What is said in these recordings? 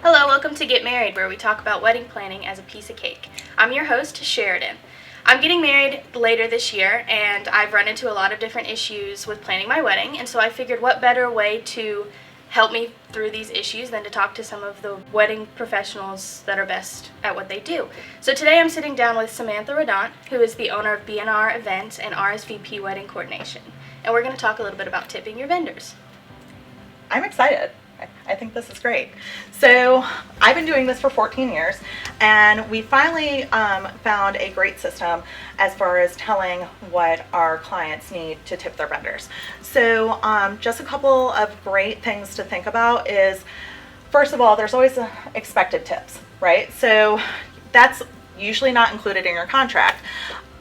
Hello, welcome to Get Married, where we talk about wedding planning as a piece of cake. I'm your host, Sheridan. I'm getting married later this year, and I've run into a lot of different issues with planning my wedding, and so I figured what better way to help me through these issues than to talk to some of the wedding professionals that are best at what they do. So today I'm sitting down with Samantha Rodant, who is the owner of B&R Events and RSVP Wedding Coordination, and we're going to talk a little bit about tipping your vendors. I'm excited. I think this is great. So I've been doing this for 14 years, and we finally found a great system as far as telling what our clients need to tip their vendors. So just a couple of great things to think about is, first of all, there's always expected tips, right? So that's usually not included in your contract.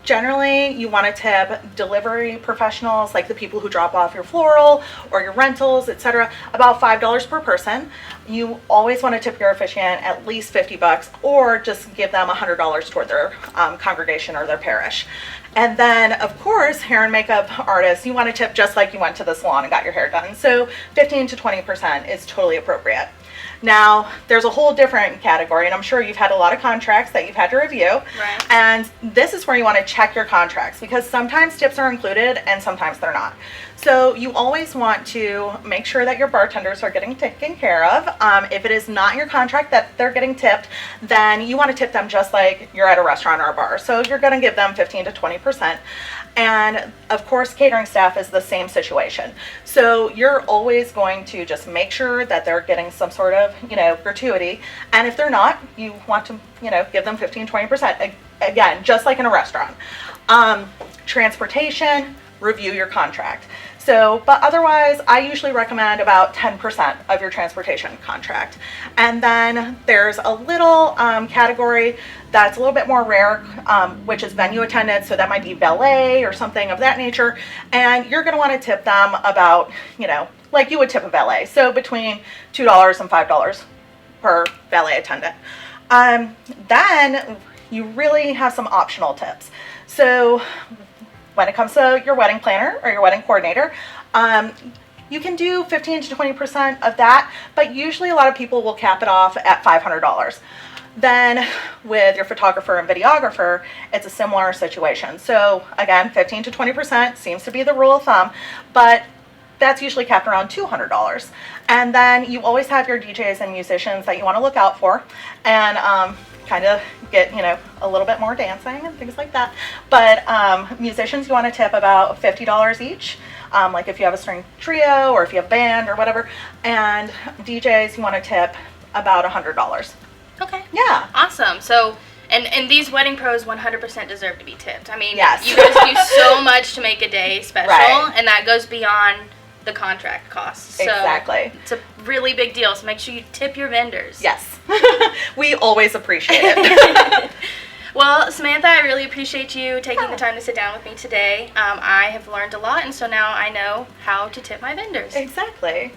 Generally, you want to tip delivery professionals, like the people who drop off your floral or your rentals, etc., about $5 per person. You always want to tip your officiant at least $50, or just give them $100 toward their congregation or their parish. And then, of course, hair and makeup artists, you want to tip just like you went to the salon and got your hair done. So 15 to 20% is totally appropriate. Now, there's a whole different category, and I'm sure you've had a lot of contracts that you've had to review. Right. And this is where you want to check your contracts, because sometimes tips are included and sometimes they're not. So you always want to make sure that your bartenders are getting taken care of. If it is not in your contract that they're getting tipped, then you want to tip them just like you're at a restaurant or a bar. So you're going to give them 15 to 20%. And of course, catering staff is the same situation. So you're always going to just make sure that they're getting some sort of, gratuity. And if they're not, you want to, give them 15, 20%. Again, just like in a restaurant. Transportation, review your contract. So, but otherwise, I usually recommend about 10% of your transportation contract. And then there's a little category that's a little bit more rare, which is venue attendants. So that might be valet or something of that nature. And you're going to want to tip them about, like you would tip a valet. So between $2 and $5 per valet attendant. Then you really have some optional tips. So when it comes to your wedding planner or your wedding coordinator, you can do 15 to 20% of that, but usually a lot of people will cap it off at $500. Then with your photographer and videographer, it's a similar situation. So again, 15 to 20% seems to be the rule of thumb, but that's usually capped around $200. And then you always have your DJs and musicians that you want to look out for, and kind of get, a little bit more dancing and things like that. But musicians, you want to tip about $50 each, like if you have a string trio or if you have band or whatever. And DJs, you want to tip about $100. Okay. Yeah. Awesome. So, and these wedding pros 100% deserve to be tipped. I mean, yes. You guys do so much to make a day special, right. And that goes beyond the contract costs. So exactly. It's a really big deal, so make sure you tip your vendors. Yes. We always appreciate it. Well, Samantha, I really appreciate you taking the time to sit down with me today. I have learned a lot, and so now I know how to tip my vendors. Exactly.